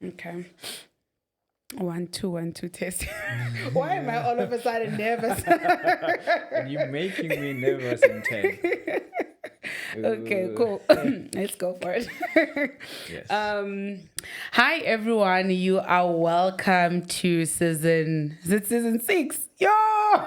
Okay. 1 2 1 2 test. Why am I all of a sudden nervous? And you're making me nervous in 10. Okay, cool. Let's go for it. Yes. Hi everyone. You are welcome to season 6? Yo,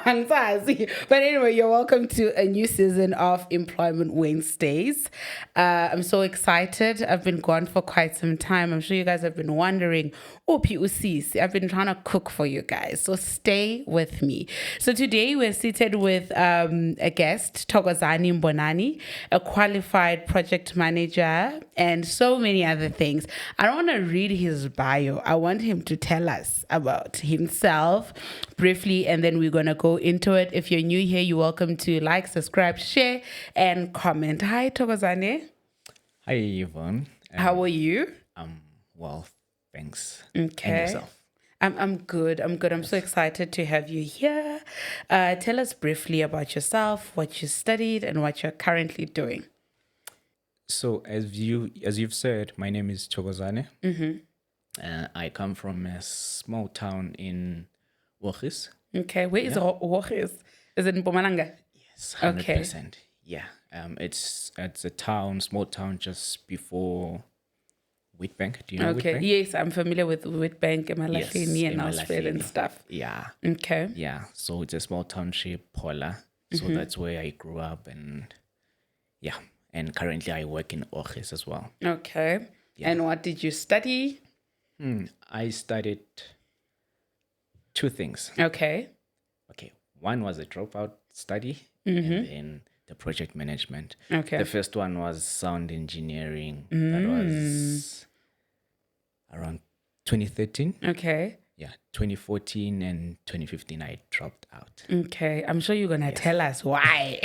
angisazi. But anyway, you're welcome to a new season of Employment Wednesdays. I'm so excited. I've been gone for quite some time. I'm sure you guys have been wondering. Oh, PUCs. I've been trying to cook for you guys. So stay with me. So today we're seated with a guest, Thokozani Mbonani, a qualified project manager, and so many other things. I don't want to read his bio. I want him to tell us about himself briefly, and then we're going to go into it. If you're new here, you're welcome to like, subscribe, share, and comment. Hi, Thokozani. Hi, Yvonne. How are you? Well, thanks. Okay. And yourself? I'm good. I'm so excited to have you here. Tell us briefly about yourself, what you studied, and what you're currently doing. So, as you've said, my name is Thokozane. I come from a small town in Wochis. Okay, where is Wochis? Is it in Mpumalanga? Yes, 100%. Yeah. It's a small town just before Witbank. Do you know Okay, Witbank? yes, I'm familiar with Witbank, Emalaheni, and Emalaheni. Ausfeld and stuff. Yeah. Okay. Yeah. So it's a small township, Paula. So that's where I grew up, and yeah. And currently I work in Ochis as well. Okay. Yeah. And what did you study? I studied two things. Okay. Okay. One was a dropout study, and then the project management. Okay. The first one was sound engineering. That was around 2013. Okay. Yeah, 2014 and 2015 I dropped out. Okay, I'm sure you're going to tell us why.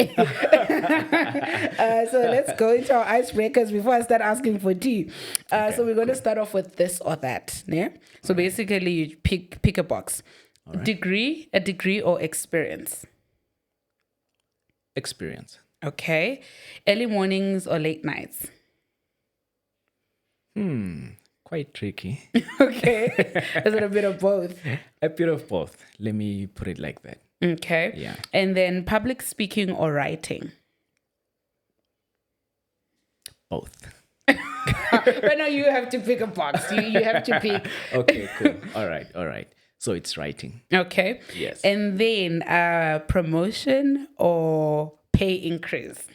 So let's go into our icebreakers before I start asking for tea. So we're going to start off with this or that. Yeah? So basically you pick a box. Right. A degree or experience? Experience. Okay. Early mornings or late nights? Quite tricky. Okay. Is it a bit of both? A bit of both. Let me put it like that. Okay. Yeah. And then public speaking or writing? Both. But no, you have to pick a box. You have to pick. Okay, cool. All right. So it's writing. Okay. Yes. And then promotion or pay increase?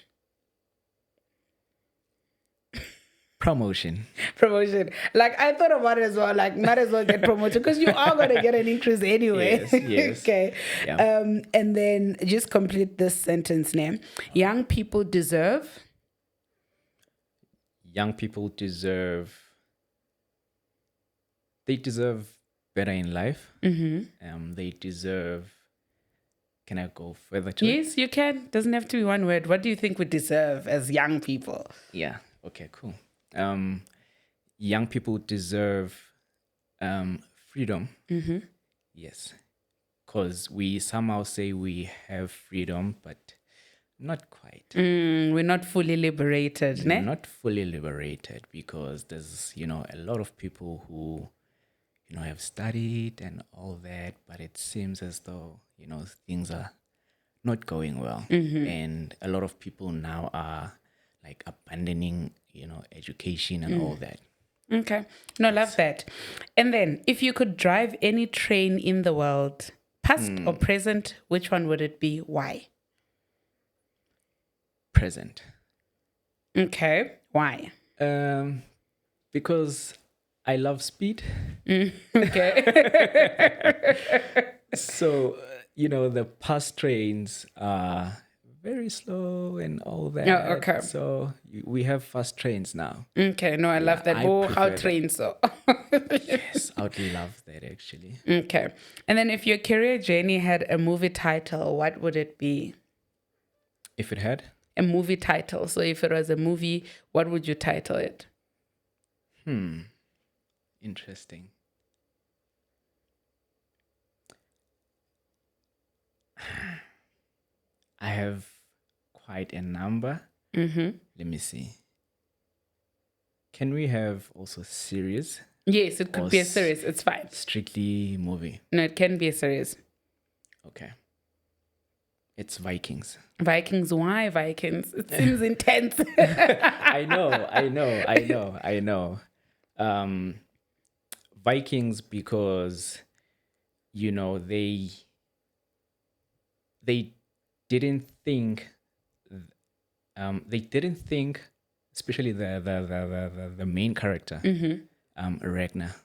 Promotion. Like I thought about it as well. Like might as well get promoted because you are gonna get an increase anyway. Yes. Okay. Yeah. And then just complete this sentence name. Young people deserve. Young people deserve. They deserve better in life. They deserve. Can I go further to it? Yes, you can. Doesn't have to be one word. What do you think we deserve as young people? Yeah. Okay. Cool. Young people deserve freedom. Yes, because we somehow say we have freedom, but not quite. We're not fully liberated, ne? Not fully liberated because there's a lot of people who have studied and all that, but it seems as though things are not going well, and a lot of people now are like abandoning education and all that. Okay. No, love that. And then, if you could drive any train in the world, past or present, which one would it be? Why? Present. Okay. Why? Because I love speed. Okay. So, the past trains are very slow and all that. Oh, okay. So we have fast trains now. Okay. No, I love that. How trains so. Yes, I would love that actually. Okay. And then if your career journey had a movie title, what would it be? If it had? A movie title. So if it was a movie, what would you title it? Interesting. I have quite a number. Let me see. Can we have also series? Yes, it could or be a series. It's fine. strictly movie? No, it can be a series. Okay. It's Vikings. Vikings, why Vikings? It seems intense. I know. Vikings, because they didn't think they didn't think, especially the main character, Ragnar.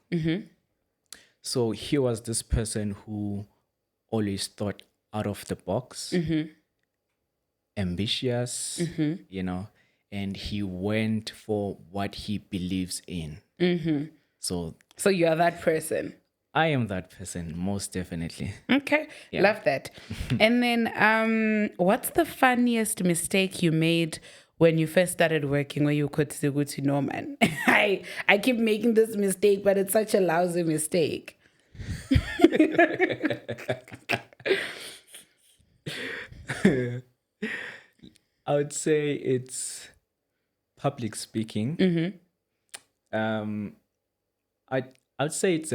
So he was this person who always thought out of the box, ambitious, and he went for what he believes in. So So you are that person. I am that person, most definitely. Okay, Yeah. love that. And then, what's the funniest mistake you made when you first started working, where you could say, "Good to know, man, I keep making this mistake, but it's such a lousy mistake." I would say it's public speaking. Um, I I'd say it's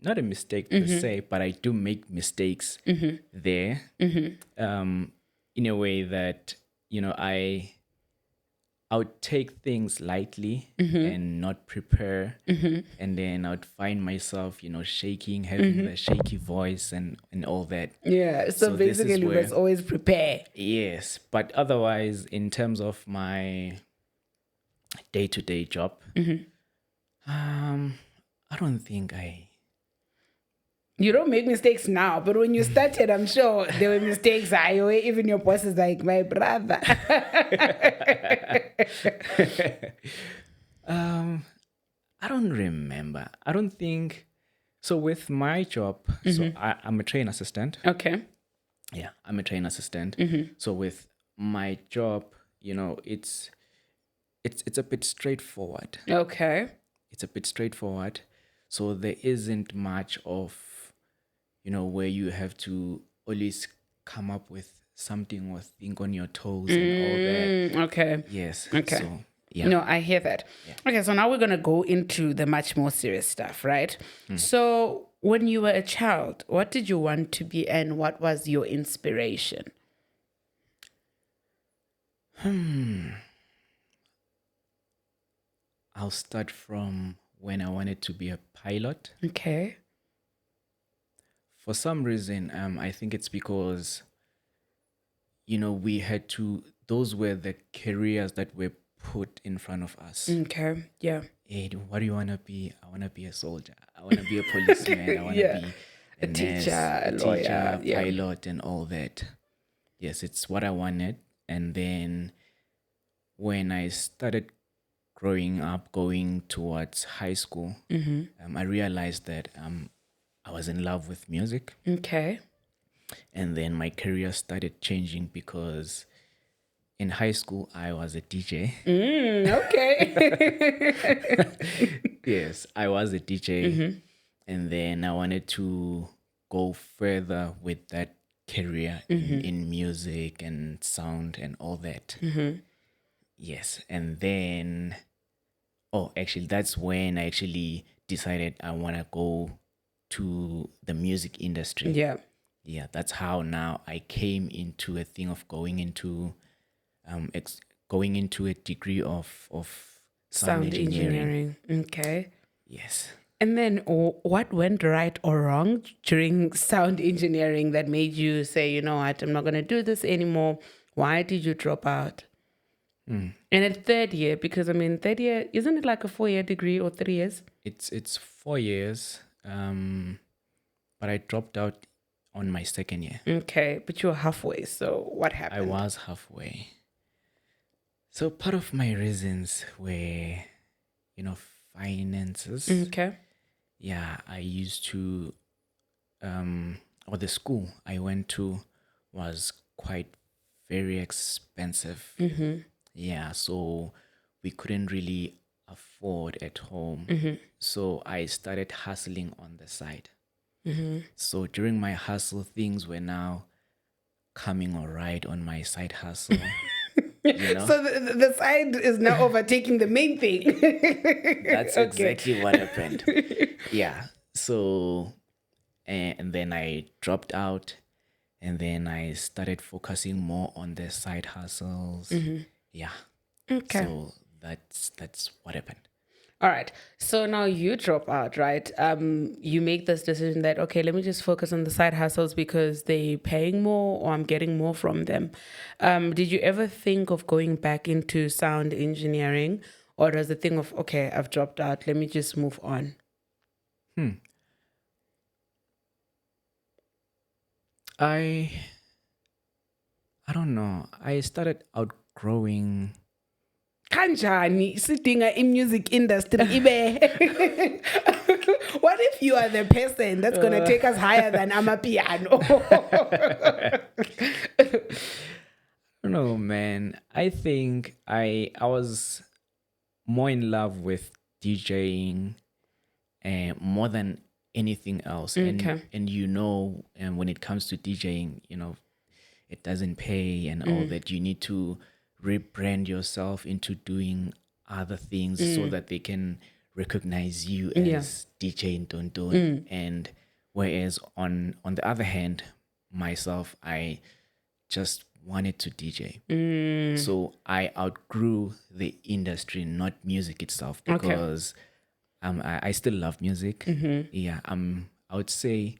not a mistake per se, but I do make mistakes there. In a way that I would take things lightly and not prepare, and then I would find myself shaking, having the shaky voice and all that. Yeah. So this is basically, where- let's always prepare. Yes, but otherwise, in terms of my day-to-day job, I don't think You don't make mistakes now, but when you started, I'm sure there were mistakes. Even your boss is like, my brother. I don't remember. I don't think so. With my job, so I'm a train assistant. Okay. Yeah, I'm a train assistant. So with my job, it's a bit straightforward. Okay. It's a bit straightforward. So there isn't much of where you have to always come up with something or think on your toes and all that. Okay. Yes. Okay. So yeah. No, I hear that. Okay, so now we're going to go into the much more serious stuff, right? So when you were a child, what did you want to be and what was your inspiration? I'll start from when I wanted to be a pilot. Okay. For some reason, I think it's because we had to. Those were the careers that were put in front of us. Okay. Yeah. Hey, what do you want to be? I want to be a soldier. I want to be a policeman. I want to Yeah. be A nurse, teacher, a lawyer, yeah. pilot, and all that. Yes, it's what I wanted. And then when I started growing up, going towards high school, I realized that I was in love with music. Okay. And then my career started changing because in high school, I was a DJ. Okay. Yes, I was a DJ. And then I wanted to go further with that career in music and sound and all that. Yes. And then, actually, that's when I actually decided I want to go to the music industry. Yeah. Yeah, that's how now I came into a thing of going into a degree of sound engineering. Okay. Yes. And then what went right or wrong during sound engineering that made you say, you know what, I'm not going to do this anymore? Why did you drop out? And at third year, because third year, isn't it like a 4-year degree or 3 years? It's 4 years, but I dropped out on my second year. Okay, but you were halfway. So what happened? I was halfway. So part of my reasons were, finances. Okay. Yeah, I used to, or the school I went to was quite very expensive. Yeah, so we couldn't really afford at home. So I started hustling on the side. So during my hustle, things were now coming all right on my side hustle. you know. So the side is now overtaking the main thing. That's Okay. exactly what happened. Yeah. So, and then I dropped out, and then I started focusing more on the side hustles. Yeah. Okay. So that's what happened. All right. So now you drop out, right? You make this decision that, okay, let me just focus on the side hustles because they paying more or I'm getting more from them. Did you ever think of going back into sound engineering, or does the thing of, okay, I've dropped out, let me just move on? I I don't know. I started outgrowing. Kanjani sidinga music industry ibe. What if you are the person that's gonna take us higher than Amapiano? I don't know, man. I think I was more in love with DJing more than anything else. Okay. And you know, and when it comes to DJing, you know, it doesn't pay and all that. You need to rebrand yourself into doing other things so that they can recognize you as DJ Ntonton. And whereas on the other hand, myself, I just wanted to DJ. So I outgrew the industry, not music itself, Okay. because I still love music. Yeah, I would say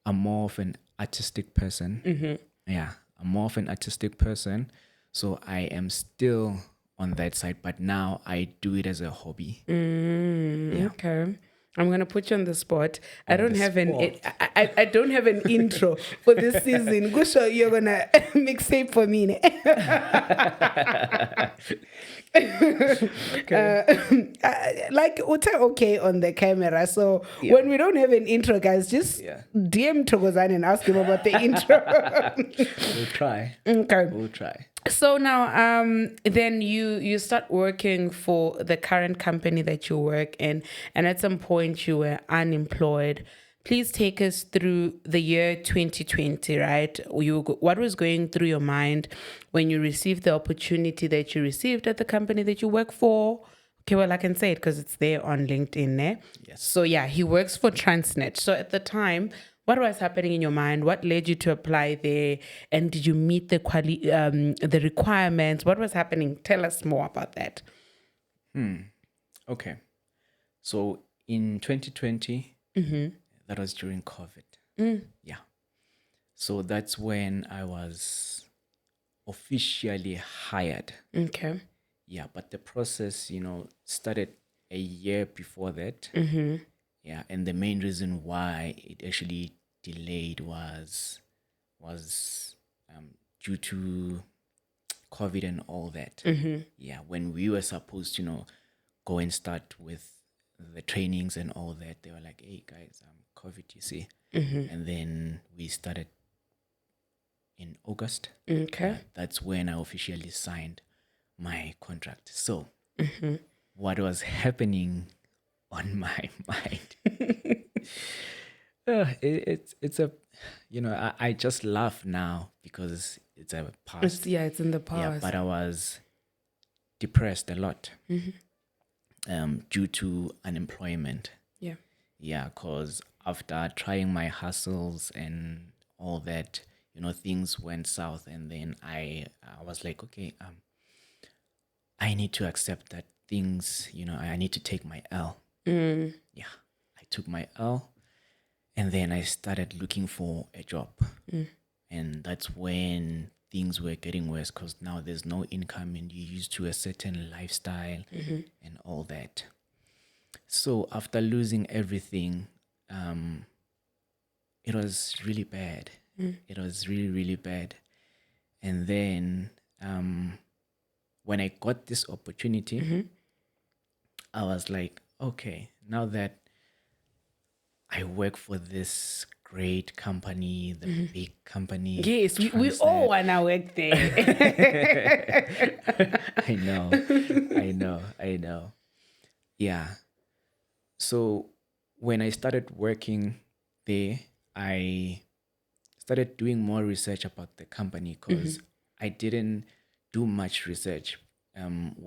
I'm more of an artistic person. Yeah, I'm more of an artistic person. So I am still on that side, but now I do it as a hobby. Yeah. Okay. I'm gonna put you on the spot. I On don't the have an spot. I don't have an intro for this season. Gusho, you're gonna mix it for me. Ne? Like okay on the camera. So when we don't have an intro, guys, just Yeah. DM Togozan and ask him about the intro. We'll try. Okay. We'll try. So now, then you start working for the current company that you work in, and at some point you were unemployed. Please take us through the year 2020, right? What was going through your mind when you received the opportunity that you received at the company that you work for? Okay, well, I can say it because it's there on LinkedIn, eh? Yes. So yeah, he works for Transnet. So at the time, what was happening in your mind? What led you to apply there? And did you meet the requirements? What was happening? Tell us more about that. Okay. So in 2020, that was during COVID. Yeah. So that's when I was officially hired. Okay. Yeah, but the process, you know, started a year before that. Yeah, and the main reason why it actually delayed was due to COVID and all that. Yeah, when we were supposed to, you know, go and start with the trainings and all that, they were like, "Hey guys, COVID, you see," and then we started in August. Okay. That's when I officially signed my contract. So, what was happening on my mind? It's a, you know, I just laugh now because it's a past. It's in the Yeah, past. but I was depressed a lot due to unemployment. Yeah. Yeah, because after trying my hustles and all that, you know, things went south, and then I was like, okay, I need to accept that things, you know, I need to take my L. Yeah, I took my L, and then I started looking for a job, and that's when things were getting worse because now there's no income and you're used to a certain lifestyle and all that. So after losing everything, it was really bad. It was really, really bad. And then when I got this opportunity, I was like, okay, now that I work for this great company, the big company. Yes, we all want to work there. I know. Yeah. So when I started working there, I started doing more research about the company because I didn't do much research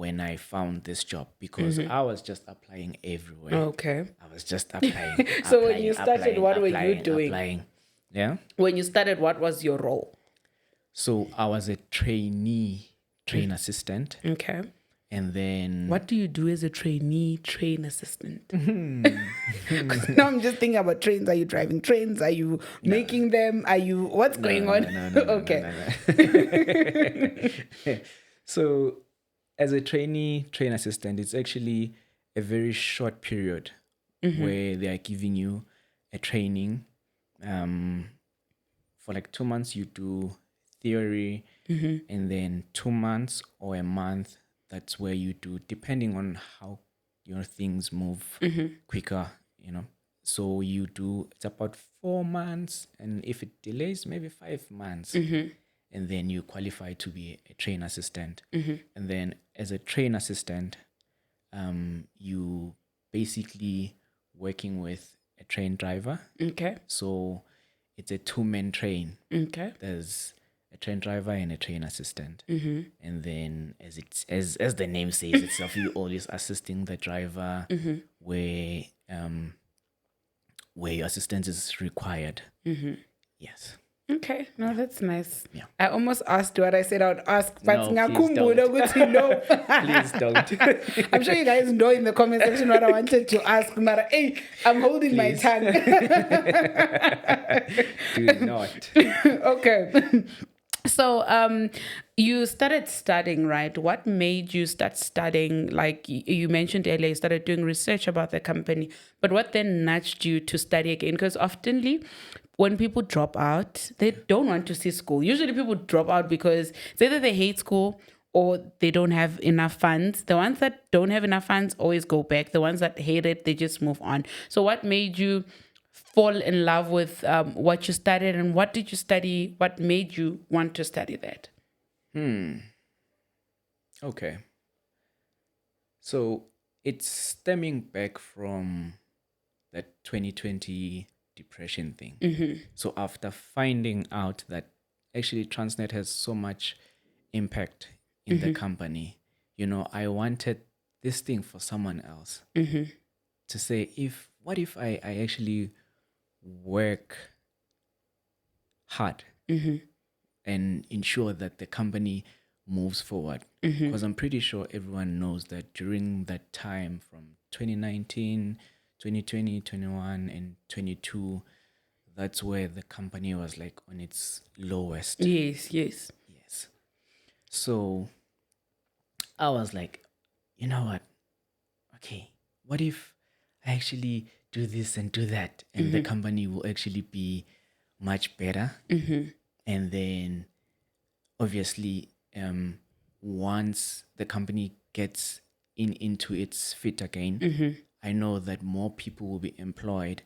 when I found this job because I was just applying everywhere. Okay. I was just applying. So when you started, what were you doing? Applying. Yeah. When you started, what was your role? So I was a train assistant. Okay. And then what do you do as a train assistant? Because now I'm just thinking about trains. Are you driving trains? Are you making them? Are you what's going on? Okay. So as a train assistant, it's actually a very short period where they are giving you a training. For like 2 months you do theory, and then 2 months or a month, that's where you do, depending on how your things move quicker, So you do, it's about 4 months, and if it delays, maybe 5 months. And then you qualify to be a train assistant. And then as a train assistant, you basically working with a train driver. Okay. So it's a 2-man train. Okay. There's a train driver and a train assistant. And then as the name says itself, you always assisting the driver where your assistance is required. Yes. Okay, no, that's nice. Yeah. I almost asked what I said I would ask, but No, please don't. Please don't. I'm sure you guys know in the comment section what I wanted to ask. Mara, hey, I'm holding my tongue. Do not. Okay. So you started studying, right? What made you start studying? Like you mentioned earlier, you started doing research about the company, but what then nudged you to study again? Because oftenly when people drop out, they don't want to see school. Usually people drop out because it's either they hate school or they don't have enough funds. The ones that don't have enough funds always go back. The ones that hate it, they just move on. So what made you fall in love with what you studied, and what did you study? What made you want to study that? Okay. So it's stemming back from that 2020 depression thing. So after finding out that actually Transnet has so much impact in the company, I wanted this thing for someone else to say, what if I actually work hard and ensure that the company moves forward, because I'm pretty sure everyone knows that during that time from 2019, 2020, 21 and 22, that's where the company was like on its lowest. Yes. So I was like, you know what? Okay, what if I actually do this and do that, and the company will actually be much better? And then obviously once the company gets into its feet again, I know that more people will be employed,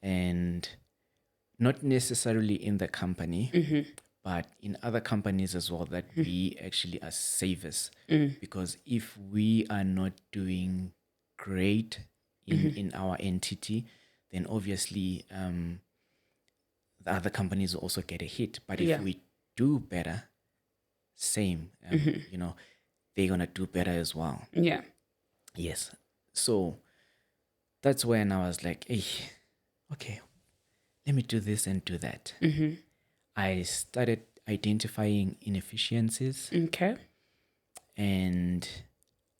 and not necessarily in the company, but in other companies as well, that we actually are savers. Because if we are not doing great in our entity, then obviously the other companies will also get a hit. But if we do better, same, they're going to do better as well. Yeah. Yes. So that's when I was like, hey, okay, let me do this and do that. I started identifying inefficiencies. Okay. And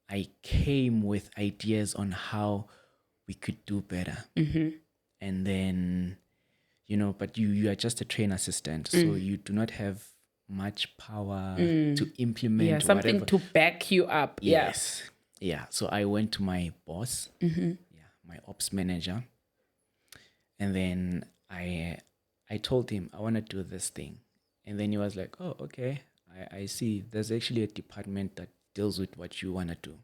I came with ideas on how we could do better. And then, but you are just a train assistant, so you do not have much power to implement something whatever. to back you up. Yes. Yeah. So I went to my boss, my ops manager, and then I told him I want to do this thing. And then he was like, oh, okay, I see. There's actually a department that deals with what you want to do.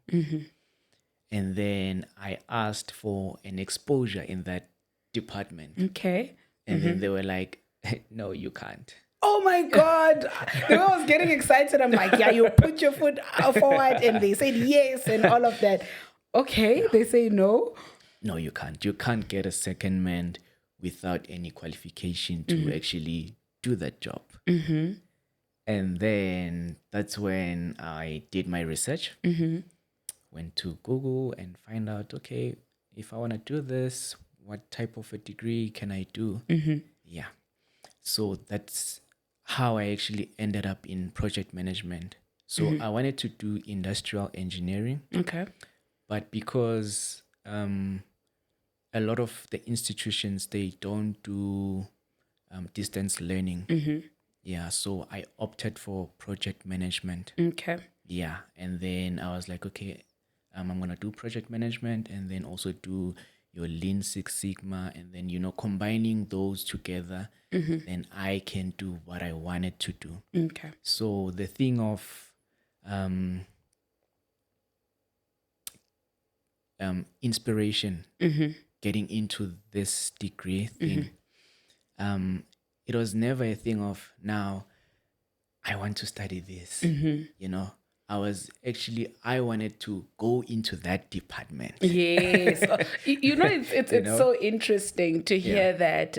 And then I asked for an exposure in that department. Okay. And then they were like, no, you can't. Oh my God. I was getting excited. I'm like, yeah, you put your foot forward. And they said yes and all of that. Okay. They say no. No, you can't. You can't get a second man without any qualification to actually do that job. And then that's when I did my research. Went to Google and find out, okay, if I want to do this, what type of a degree can I do? Yeah. So that's how I actually ended up in project management. So I wanted to do industrial engineering, Okay. but because a lot of the institutions, they don't do distance learning. Yeah, so I opted for project management. Okay. Yeah, and then I was like, okay, I'm gonna do project management and then also do your Lean Six Sigma, and then combining those together, then I can do what I wanted to do. Okay. So the thing of inspiration, getting into this degree thing, it was never a thing of now I want to study this. I wanted to go into that department. Yes. It's so interesting to hear that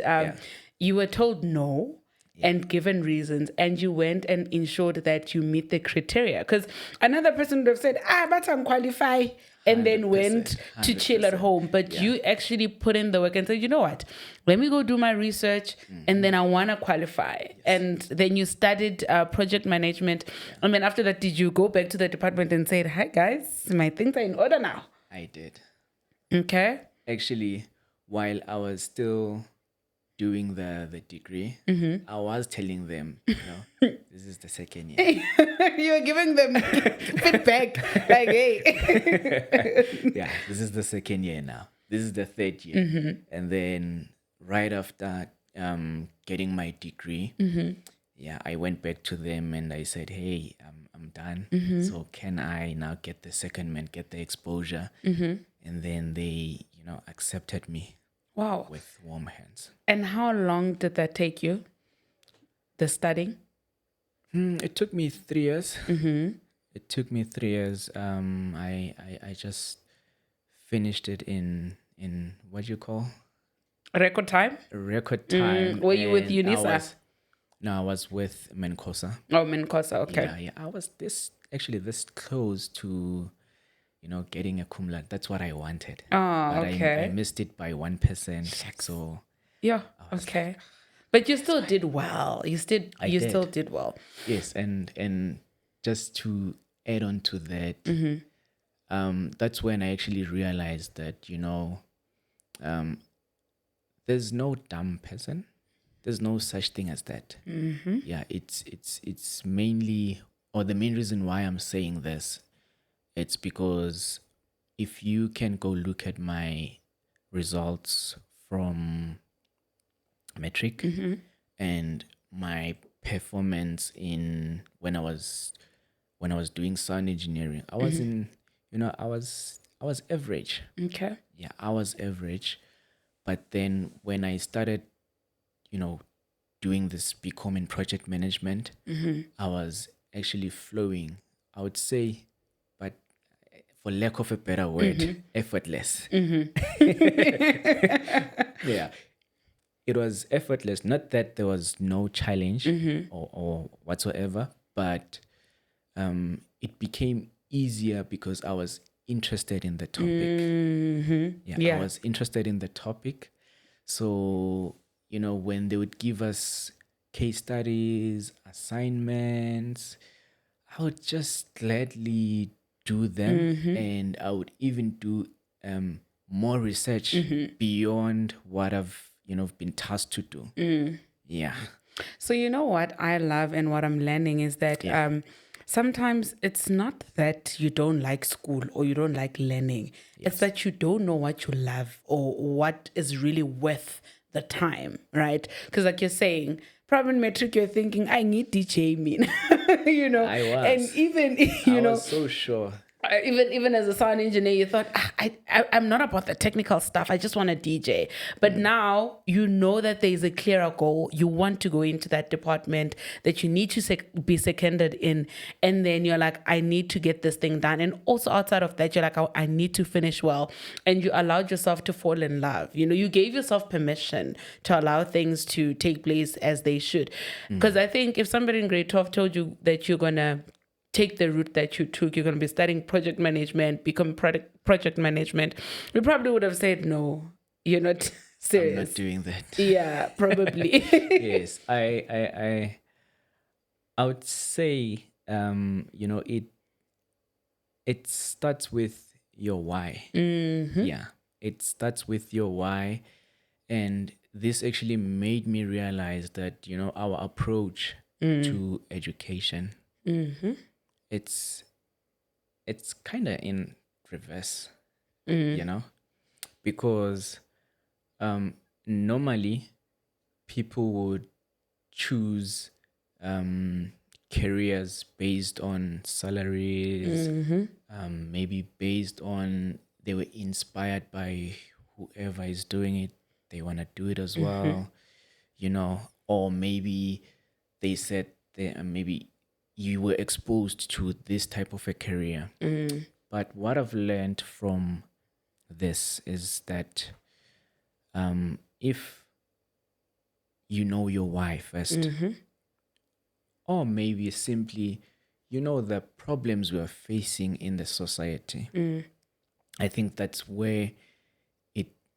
you were told no and given reasons, and you went and ensured that you meet the criteria. Because another person would have said, but I'm qualified, and then went to chill at home. But you actually put in the work and said, you know what? Let me go do my research, and then I want to qualify. Yes. And then you studied project management. Yeah. And then after that, did you go back to the department and say, hi, guys, my things are in order now? I did. Okay. Actually, while I was still doing the degree, I was telling them, this is the second year. You were giving them feedback, like, hey. Yeah, this is the second year now. This is the third year. And then right after getting my degree, I went back to them and I said, hey, I'm done. So can I now get the secondment, get the exposure? And then they, accepted me. Wow. With warm hands. And how long did that take you, the studying? It took me 3 years. It took me 3 years. I just finished it in what do you call? Record time? Record time. Were you with UNISA? I was with Menkosa. Oh, Menkosa, okay. Yeah. I was this close to getting a cum laude. That's what I wanted. Oh, but okay. I missed it by 1%. So yeah, okay. Like, but you still did well. You still did well. Yes, and just to add on to that, that's when I actually realized that there's no dumb person. There's no such thing as that. Yeah, it's mainly, or the main reason why I'm saying this, it's because if you can go look at my results from metric and my performance in when I was doing sound engineering, I was in I was average. Okay. Yeah, I was average. But then when I started doing this BCom in project management, I was actually flowing, I would say, but for lack of a better word, effortless. Yeah. It was effortless. Not that there was no challenge or whatsoever, but it became easier because I was interested in the topic. I was interested in the topic. So, when they would give us case studies, assignments, I would just gladly do them, and I would even do more research beyond what I've been tasked to do. Yeah. So you know what I love and what I'm learning is that sometimes it's not that you don't like school or you don't like learning. Yes. It's that you don't know what you love or what is really worth the time, right? Because like you're saying, probably in metric, you're thinking, I need DJ mean, I was. And even, I was so sure. Even as a sound engineer, you thought, I'm not about the technical stuff. I just want to DJ. But now you know that there is a clearer goal. You want to go into that department that you need to be seconded in. And then you're like, I need to get this thing done. And also outside of that, you're like, I need to finish well. And you allowed yourself to fall in love. You gave yourself permission to allow things to take place as they should. Because I think if somebody in grade 12 told you that you're going to take the route that you took, you're going to be studying project management, become project management, we probably would have said, no, you're not serious. I'm not doing that. Yeah, probably. Yes, I would say, it starts with your why. Yeah, it starts with your why, and this actually made me realize that our approach to education, it's kind of in reverse, because normally people would choose careers based on salaries, maybe based on they were inspired by whoever is doing it, they want to do it as well, or maybe they said maybe you were exposed to this type of a career. But what I've learned from this is that if you know your why first, or maybe simply the problems we are facing in the society, I think that's where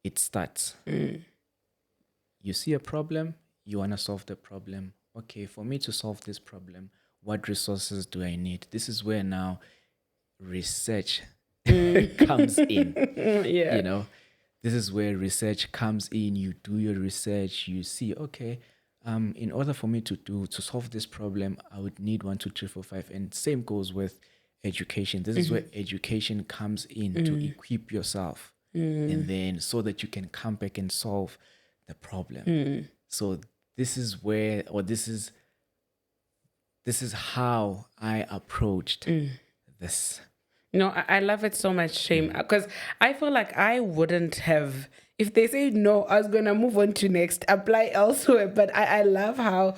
it starts. You see a problem, you want to solve the problem. Okay, for me to solve this problem, what resources do I need? This is where now research comes in. Yeah. This is where research comes in. You do your research, you see, okay, in order for me to solve this problem, I would need 1, 2, 3, 4, 5. And same goes with education. This is where education comes in to equip yourself, and then so that you can come back and solve the problem. So this is where, or this is how I approached this. I love it so much, Shame, because I feel like I wouldn't have, if they say no, I was going to move on to next, apply elsewhere. But I love how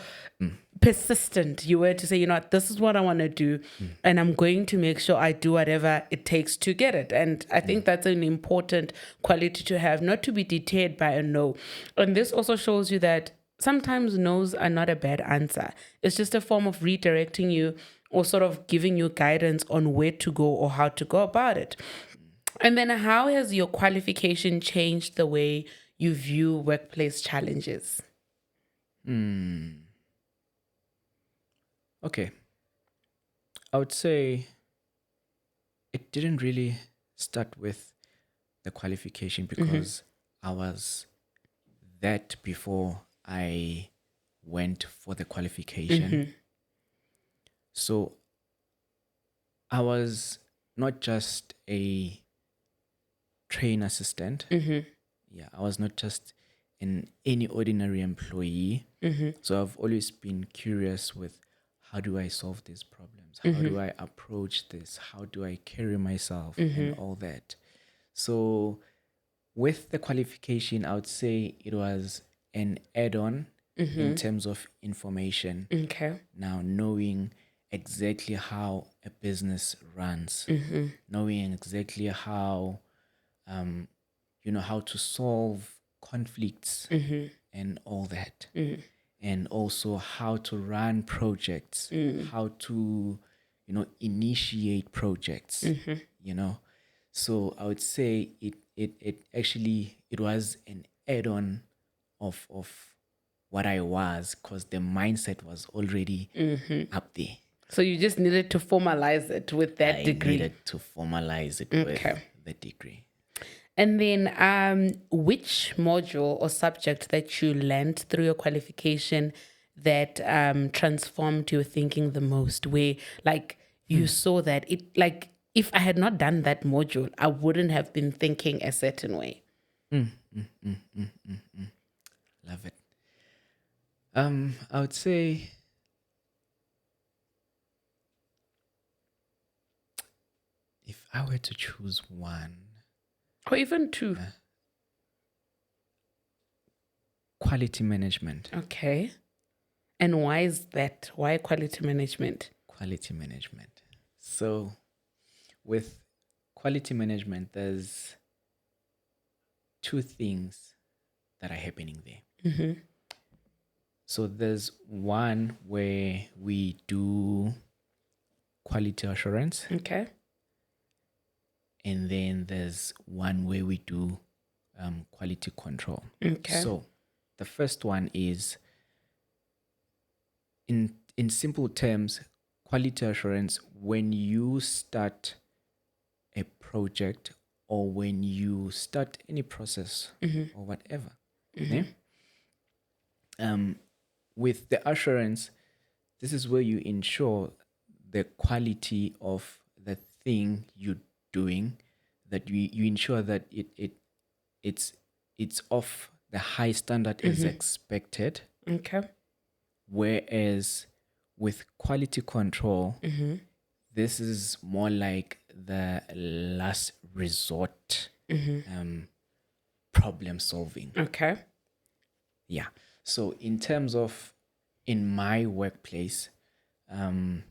persistent you were to say, this is what I want to do, and I'm going to make sure I do whatever it takes to get it. And I think that's an important quality to have, not to be deterred by a no. And this also shows you that sometimes no's are not a bad answer. It's just a form of redirecting you or sort of giving you guidance on where to go or how to go about it. And then how has your qualification changed the way you view workplace challenges? Okay. I would say it didn't really start with the qualification, because I was that before I went for the qualification. So I was not just a train assistant. Yeah, I was not just any ordinary employee. So I've always been curious with, how do I solve these problems? How do I approach this? How do I carry myself and all that? So with the qualification, I would say it was an add-on in terms of information. Okay. Now, knowing exactly how a business runs, knowing exactly how, how to solve conflicts and all that, and also how to run projects, how to, initiate projects, So I would say it actually, it was an add-on of what I was, because the mindset was already up there. So you just needed to formalize it with that degree. I needed to formalize it with the degree. And then which module or subject that you learned through your qualification that transformed your thinking the most, where like you saw that it, like, if I had not done that module, I wouldn't have been thinking a certain way? Love it. I would say I were to choose one, Or even two. quality management. Okay. And why is that? Why quality management? Quality management. So, with quality management, there's two things that are happening there. Mm-hmm. So, there's one where we do quality assurance, Okay. and then there's one where we do quality control. Okay. So, the first one is, in simple terms, quality assurance. When you start a project or when you start any process or whatever, yeah? With the assurance, this is where you ensure the quality of the thing you're doing, that you ensure that it's of the high standard as expected. Okay. Whereas with quality control, this is more like the last resort problem solving. Okay. Yeah. So in terms of in my workplace, when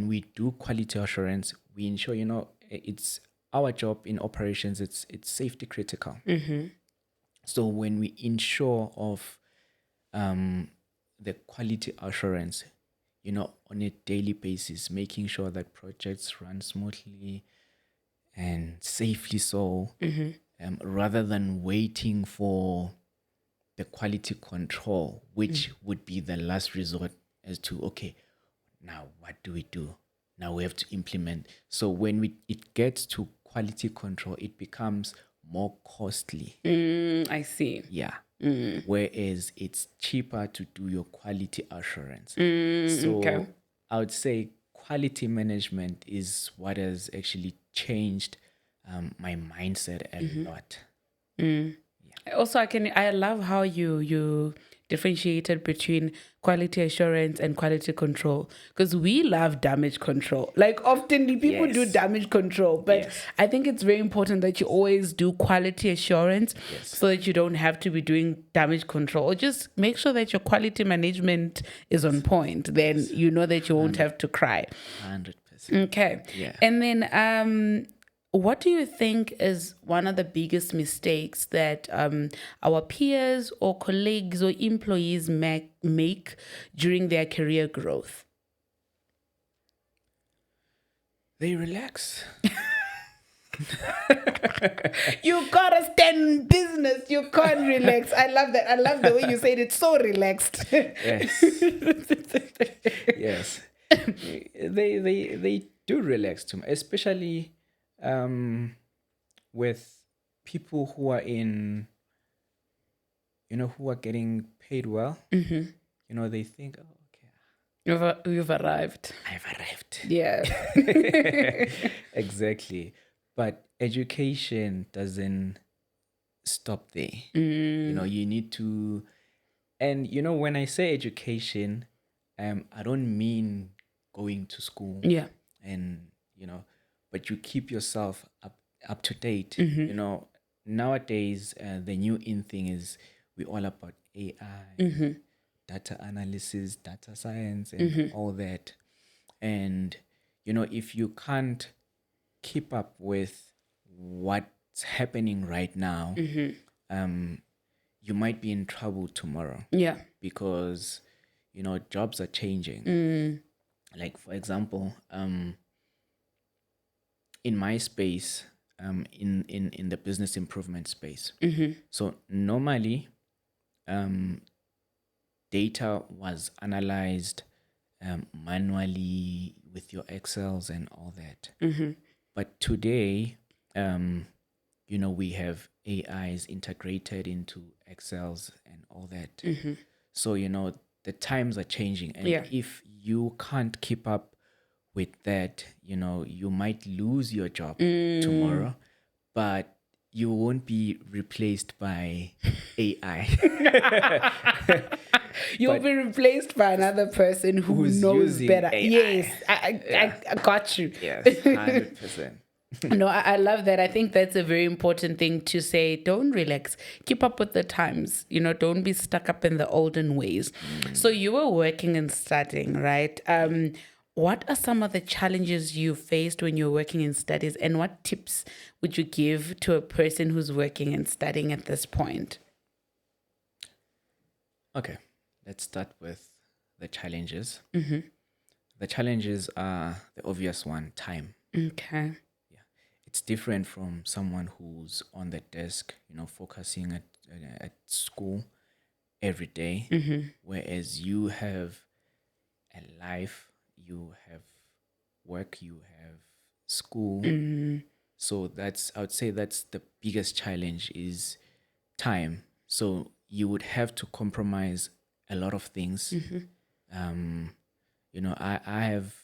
we do quality assurance, we ensure, it's our job in operations, it's safety critical. So when we ensure of the quality assurance, on a daily basis, making sure that projects run smoothly and safely so, rather than waiting for the quality control, which would be the last resort as to, okay, now what do we do? Now we have to implement. So when it gets to quality control, it becomes more costly. I see. Yeah. Whereas it's cheaper to do your quality assurance. So Okay. I would say quality management is what has actually changed my mindset a lot. Also, I love how you differentiated between quality assurance and quality control, because we love damage control. Like, often the people do Yes. damage control, but Yes. I think it's very important that you always do quality assurance, so that you don't have to be doing damage control. Or just make sure that your quality management is on point. Then you know that you won't have to cry. 100%. Okay. Yeah. And then what do you think is one of the biggest mistakes that our peers or colleagues or employees make during their career growth? They relax. You gotta stand in business. You can't relax. I love that. I love the way you said it. So relaxed. Yes. Yes. They do relax too, especially with people who are who are getting paid well. They think, oh, okay, You've arrived. I've arrived. Yeah. Exactly. But education doesn't stop there. You need to, and when I say education, I don't mean going to school. Yeah. And but you keep yourself up to date. Nowadays the new in thing is we all about AI, data analysis, data science, and all that. And if you can't keep up with what's happening right now, you might be in trouble tomorrow. Yeah. Because jobs are changing. Like, for example, in my space, in the business improvement space. So normally, data was analyzed manually with your Excels and all that. But today, we have AIs integrated into Excels and all that. So the times are changing, and if you can't keep up with that, you might lose your job tomorrow, but you won't be replaced by AI. You'll be replaced by another person who knows using better. AI. Yes, I got you. Yes, 100%. No, I love that. I think that's a very important thing to say. Don't relax. Keep up with the times. Don't be stuck up in the olden ways. So you were working and studying, right? What are some of the challenges you faced when you're working and studies, and what tips would you give to a person who's working and studying at this point? Okay, let's start with the challenges. The challenges are the obvious one, time. Okay. Yeah, it's different from someone who's on the desk, focusing at school every day, whereas you have a life, you have work, you have school. So I would say that's the biggest challenge is time. So you would have to compromise a lot of things. I have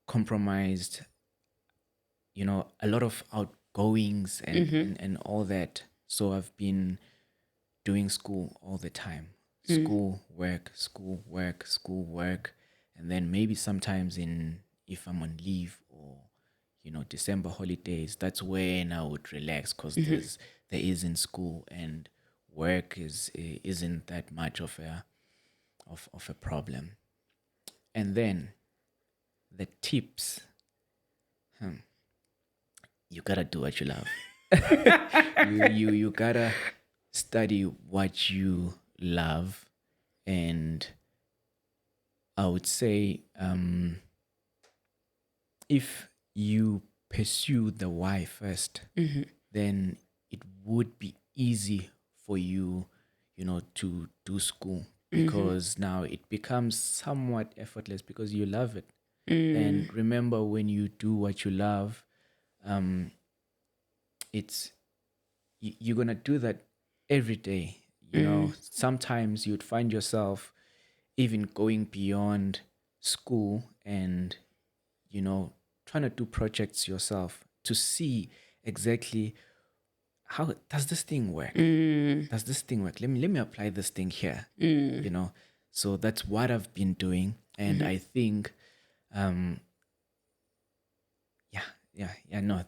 compromised, a lot of outgoings and all that. So I've been doing school all the time. School, work, school, work, school, work. And then maybe sometimes if I'm on leave or, December holidays, that's when I would relax because there isn't school and work isn't that much of a problem. And then the tips, you gotta do what you love. you gotta study what you love, and I would say if you pursue the why first, then it would be easy for you, to do school because now it becomes somewhat effortless because you love it. And remember, when you do what you love, you're gonna do that every day. Sometimes you'd find yourself even going beyond school and trying to do projects yourself to see exactly how does this thing work. Does this thing work? Let me apply this thing here. So that's what I've been doing, and I think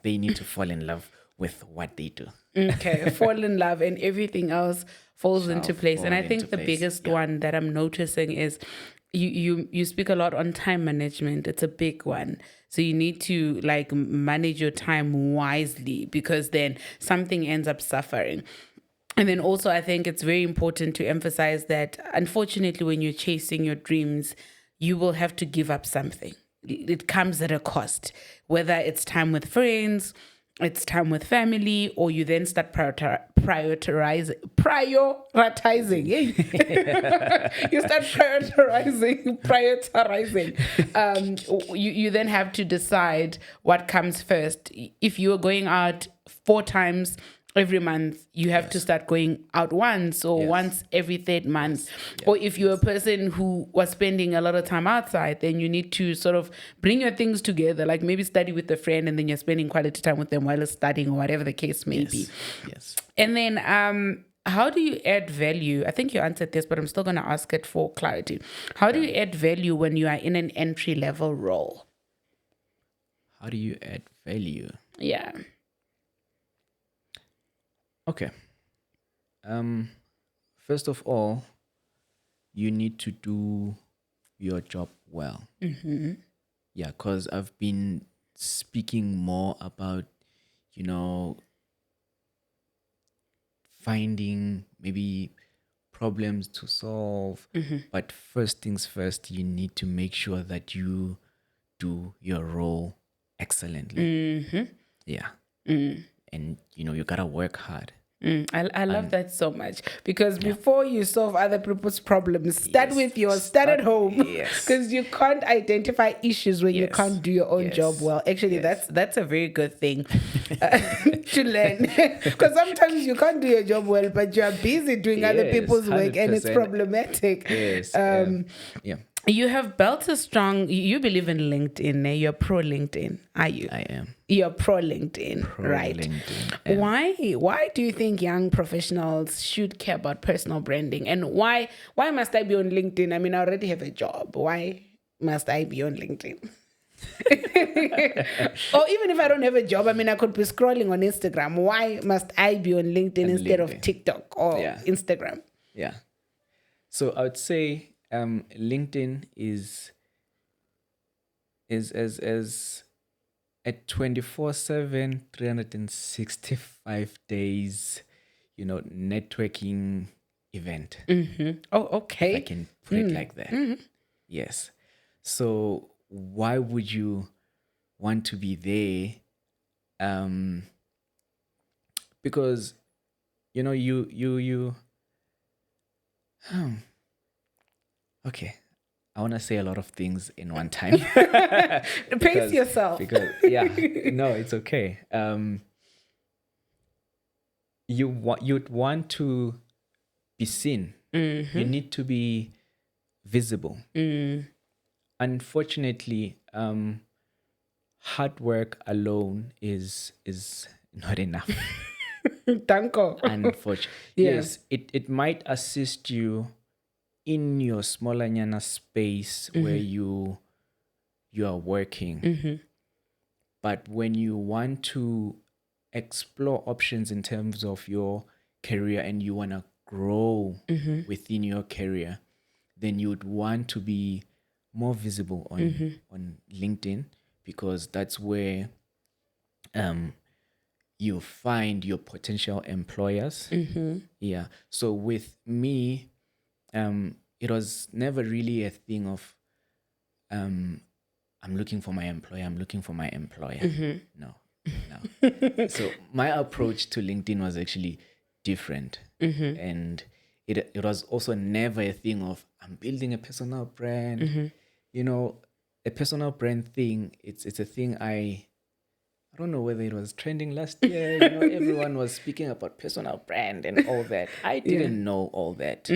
they need to fall in love with what they do. Okay, fall in love and everything else falls into place. And I fall think into the place, biggest one that I'm noticing is you speak a lot on time management. It's a big one. So you need to manage your time wisely because then something ends up suffering. And then also I think it's very important to emphasize that unfortunately when you're chasing your dreams, you will have to give up something. It comes at a cost, whether it's time with friends, it's time with family, or you then start prioritizing. You start prioritizing. You then have to decide what comes first. If you are going out 4 times every month, you have to start going out once or once every third month. Or if you're a person who was spending a lot of time outside, then you need to sort of bring your things together, like maybe study with a friend and then you're spending quality time with them while you're studying or whatever the case may be. Yes. And then how do you add value? I think you answered this, but I'm still going to ask it for clarity. How do you add value when you are in an entry-level role? How do you add value? Yeah. Okay. First of all, you need to do your job well. Yeah, because I've been speaking more about, finding maybe problems to solve. But first things first, you need to make sure that you do your role excellently. Yeah. And, you got to work hard. I love that so much because before you solve other people's problems, start at home. Because you can't identify issues when you can't do your own job well. Actually, that's a very good thing to learn. Because sometimes you can't do your job well, but you are busy doing other people's work and it's problematic. You have built a strong, you believe in LinkedIn, you're pro LinkedIn, are you? I am. You're pro LinkedIn, right? LinkedIn. Why do you think young professionals should care about personal branding? And why must I be on LinkedIn? I mean, I already have a job. Why must I be on LinkedIn? Or even if I don't have a job, I mean, I could be scrolling on Instagram. Why must I be on LinkedIn instead of TikTok or Instagram? Yeah. So I would say LinkedIn is as a 24/7, 365 days, networking event. Oh, okay. If I can put it like that. Yes. So why would you want to be there? Because you okay. I want to say a lot of things in one time. Pace yourself. Because no, it's okay. You'd want to be seen. You need to be visible. Unfortunately, hard work alone is not enough. Danko. Unfortunately, yes, it might assist you in your smaller nyana space where you are working. But when you want to explore options in terms of your career and you want to grow within your career, then you would want to be more visible on LinkedIn, because that's where you find your potential employers. Yeah. So with me, it was never really a thing of I'm looking for my employer, I'm looking for my employer. No. So my approach to LinkedIn was actually different. And it was also never a thing of I'm building a personal brand. A personal brand thing, it's a thing I don't know whether it was trending last year. Everyone was speaking about personal brand and all that. I didn't know all that.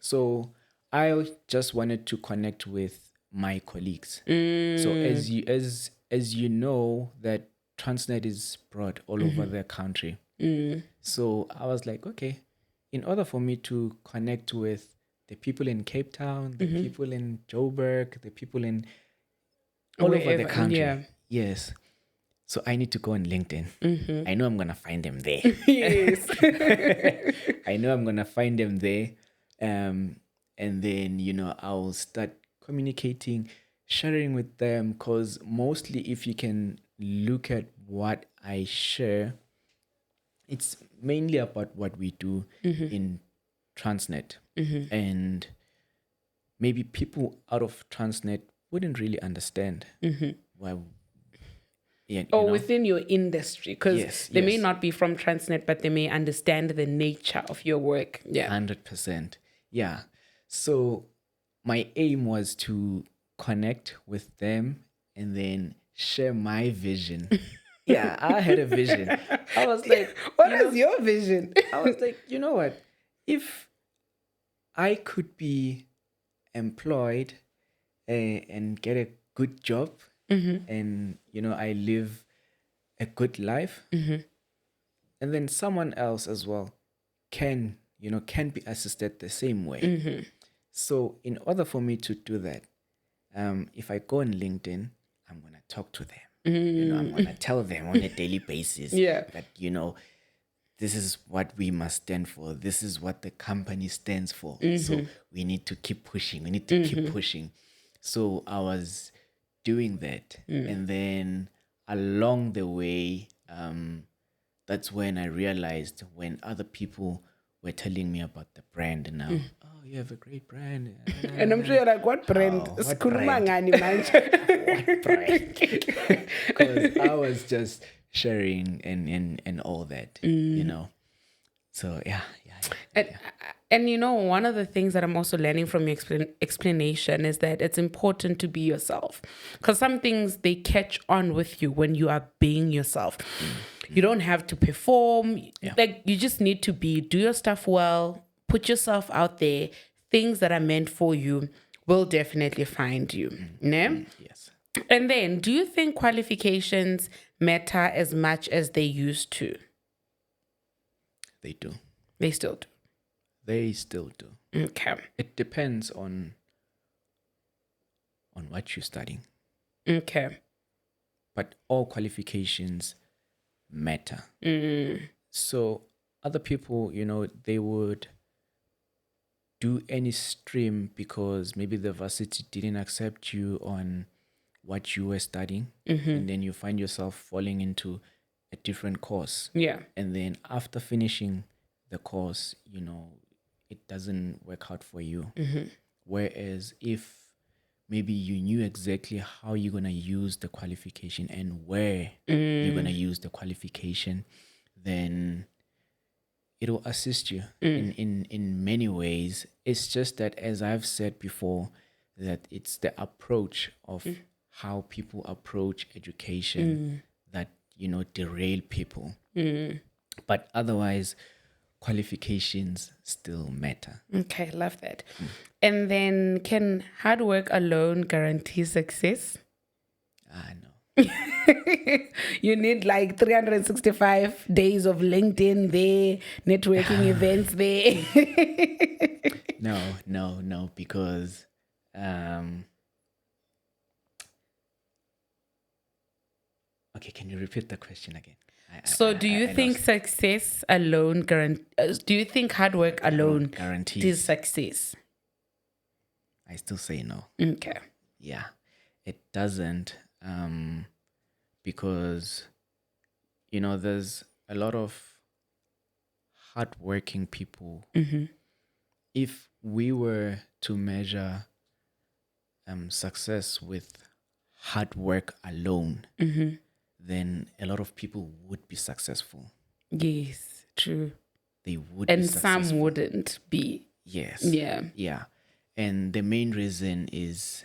So I just wanted to connect with my colleagues. So as you know, that Transnet is broad all over the country. So I was like, okay, in order for me to connect with the people in Cape Town, the people in Joburg, the people in all over the country. Yes. So I need to go on LinkedIn. I know I'm going to find them there. Yes. I know I'm going to find them there. And then, I'll start communicating, sharing with them, because mostly if you can look at what I share, it's mainly about what we do in Transnet. And maybe people out of Transnet wouldn't really understand why. Or within your industry, because they may not be from Transnet, but they may understand the nature of your work. 100%. Yeah. So my aim was to connect with them and then share my vision. Yeah, I had a vision. I was like, what is your vision? I was like, you know what? If I could be employed and get a good job, and I live a good life, and then someone else as well can be assisted the same way. So in order for me to do that, if I go on LinkedIn, I'm gonna talk to them. I'm gonna tell them on a daily basis that this is what we must stand for. This is what the company stands for. So we need to keep pushing. We need to keep pushing. So I was doing that. And then along the way, that's when I realized when other people were telling me about the brand now. Oh, you have a great brand. And I'm sure you're like, what brand? What brand? What brand? Because I was just sharing and all that, So yeah. And one of the things that I'm also learning from your explanation is that it's important to be yourself, because some things, they catch on with you when you are being yourself. You don't have to perform. Like, you just need to do your stuff well, put yourself out there. Things that are meant for you will definitely find you. Yes. And then, do you think qualifications matter as much as they used to? They do. They still do. They still do. Okay. It depends on what you're studying. Okay. but all qualifications matter. So other people, they would do any stream because maybe the varsity didn't accept you on what you were studying, and then you find yourself falling into a different course. Yeah. And then after finishing the course, it doesn't work out for you. Whereas if maybe you knew exactly how you're going to use the qualification and where you're going to use the qualification, then it will assist you in many ways. It's just that, as I've said before, that it's the approach of how people approach education that, derail people. But otherwise, qualifications still matter. Okay, love that. And then, can hard work alone guarantee success? No. You need like 365 days of LinkedIn there, networking events there. No, because okay, can you repeat the question again? So do you think success alone do you think hard work alone guarantees success? I still say no. Okay. Yeah, it doesn't, because there's a lot of hardworking people. If we were to measure success with hard work alone, then a lot of people would be successful. Yes, true. They would, and be successful. Some wouldn't be. Yes. Yeah. And the main reason is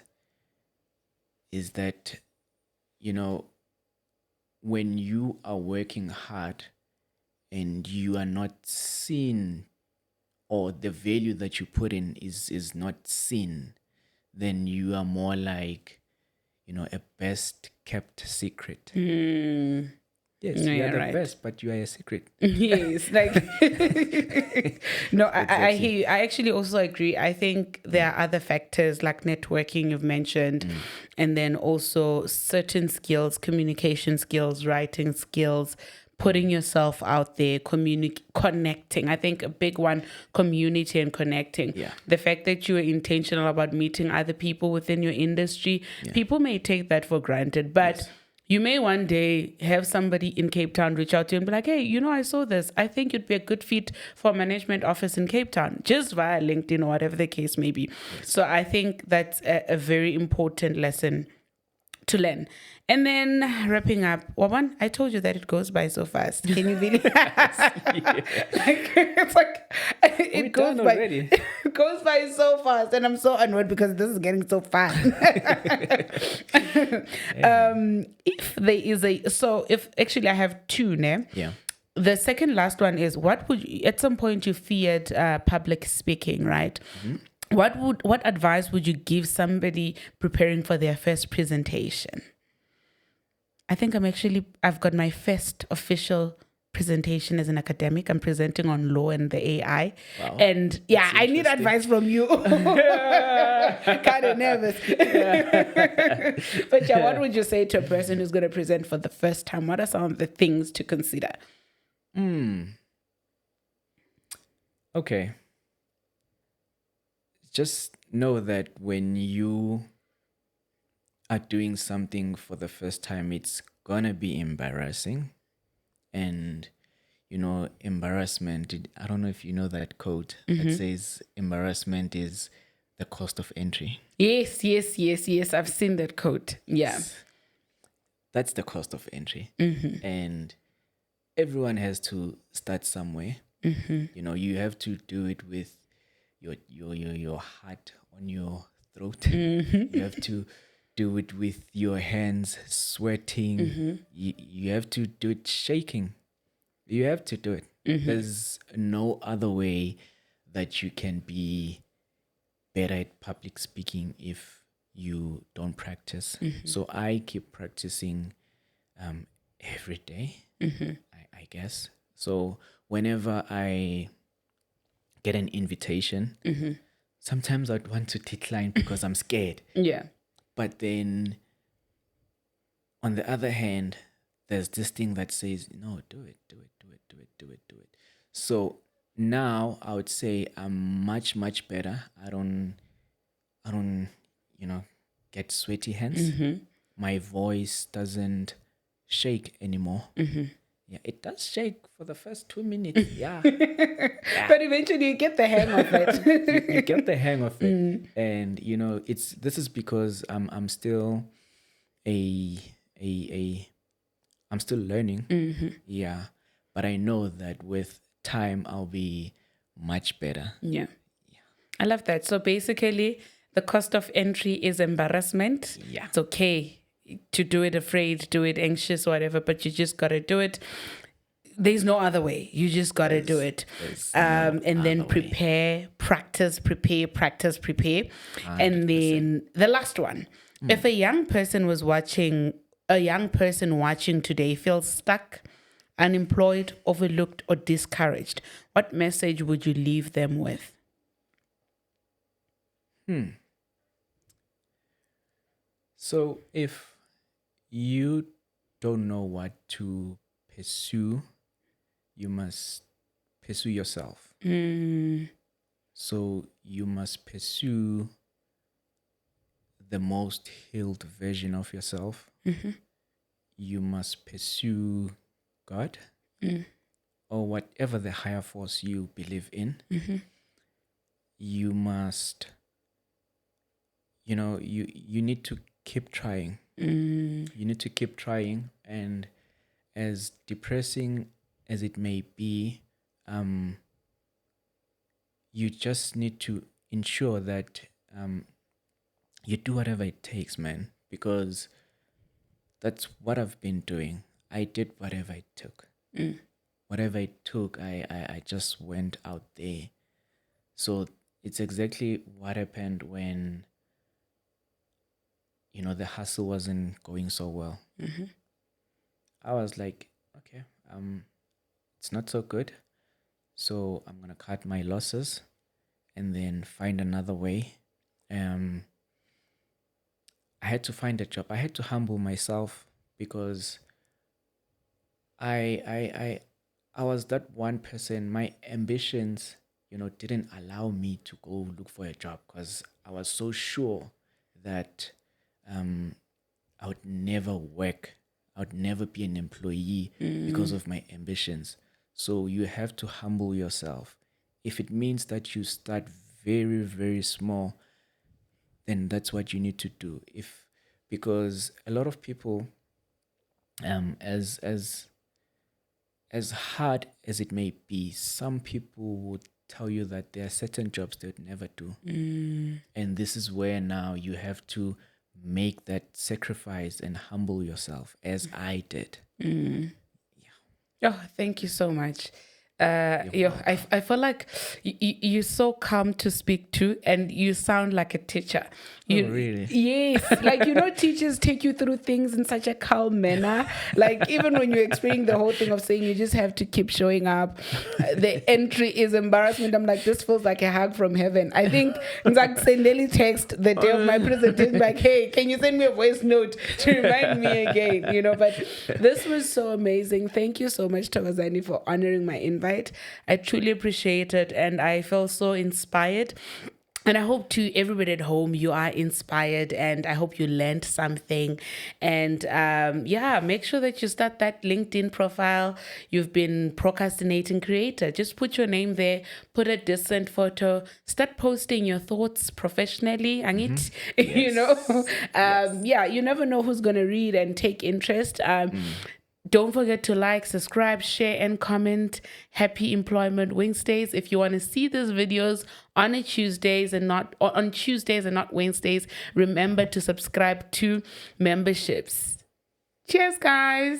that, when you are working hard and you are not seen, or the value that you put in is not seen, then you are more like, a best kept secret. Yes, No, you are you're the right. best, but you are a secret. Yes, like no, I hear you. I actually also agree. I think there are other factors like networking you've mentioned, and then also certain skills, communication skills, writing skills, putting yourself out there, connecting. I think a big one, community and connecting. Yeah. The fact that you are intentional about meeting other people within your industry, people may take that for granted, but Yes. you may one day have somebody in Cape Town reach out to you and be like, hey, I saw this. I think you'd be a good fit for a management office in Cape Town, just via LinkedIn or whatever the case may be. Yes. So I think that's a very important lesson to learn. And then wrapping up, Waban, I told you that it goes by so fast. Can you believe it goes by already. It goes by so fast, and I'm so annoyed because this is getting so fun. If there is if actually I have two now. Yeah. The second last one is, what would you, at some point you feared public speaking, right? What advice would you give somebody preparing for their first presentation? I think I've got my first official presentation as an academic. I'm presenting on law and the AI. Wow. And yeah, I need advice from you. Kind of nervous. But yeah, what would you say to a person who's going to present for the first time? What are some of the things to consider? Okay. Just know that when you are doing something for the first time, it's gonna be embarrassing. And embarrassment, I don't know if you know that quote that says embarrassment is the cost of entry. Yes. I've seen that quote. Yeah. That's the cost of entry. And everyone has to start somewhere. You have to do it with your heart on your throat. You have to do it with your hands sweating. You have to do it shaking. You have to do it. There's no other way that you can be better at public speaking if you don't practice. So I keep practicing every day, I guess. So whenever I get an invitation, sometimes I'd want to decline because I'm scared. Yeah. But then on the other hand, there's this thing that says, no, do it, do it, do it, do it, do it, do it. So now I would say I'm much, much better. I don't, you know, get sweaty hands. My voice doesn't shake anymore. Yeah, it does shake for the first 2 minutes. Yeah. But eventually you get the hang of it. You get the hang of it. And this is because I'm still a I'm still learning. Yeah. But I know that with time I'll be much better. Yeah. I love that. So basically, the cost of entry is embarrassment. Yeah. It's okay to do it afraid, do it anxious, whatever, but you just got to do it. There's no other way. You just got to do it. And then prepare, practice, prepare. And then the last one. If a young person watching today feels stuck, unemployed, overlooked, or discouraged, what message would you leave them with? So if you don't know what to pursue, you must pursue yourself. So you must pursue the most healed version of yourself. You must pursue God or whatever the higher force you believe in. You must, you need to keep trying. You need to keep trying. And as depressing as it may be, you just need to ensure that you do whatever it takes, man, because that's what I've been doing. I did whatever it took. Whatever it took, I just went out there. So it's exactly what happened when, the hustle wasn't going so well. I was like, okay, it's not so good. So I'm going to cut my losses and then find another way. I had to find a job. I had to humble myself because I was that one person. My ambitions, didn't allow me to go look for a job because I was so sure that I would never work. I would never be an employee because of my ambitions. So you have to humble yourself. If it means that you start very, very small, then that's what you need to do. Because a lot of people, as hard as it may be, some people would tell you that there are certain jobs they would never do. And this is where now you have to make that sacrifice and humble yourself, as I did. Oh, thank you so much. I feel like you're so calm to speak to, and you sound like a teacher. Really? Yes. Like, teachers take you through things in such a calm manner. Like, even when you're explaining the whole thing of saying you just have to keep showing up, the entry is embarrassment. I'm like, this feels like a hug from heaven. I think, in fact, Sendeli text the day of my presentation, like, hey, can you send me a voice note to remind me again? But this was so amazing. Thank you so much, Thokozani, for honoring my invite. I truly appreciate it, and I feel so inspired. And I hope to everybody at home, you are inspired, and I hope you learned something. And make sure that you start that LinkedIn profile. You've been procrastinating creator. Just put your name there, put a decent photo, start posting your thoughts professionally. And you never know who's going to read and take interest. Don't forget to like, subscribe, share, and comment. Happy Employment Wednesdays. If you want to see these videos on Tuesdays and not Wednesdays, remember to subscribe to memberships. Cheers, guys.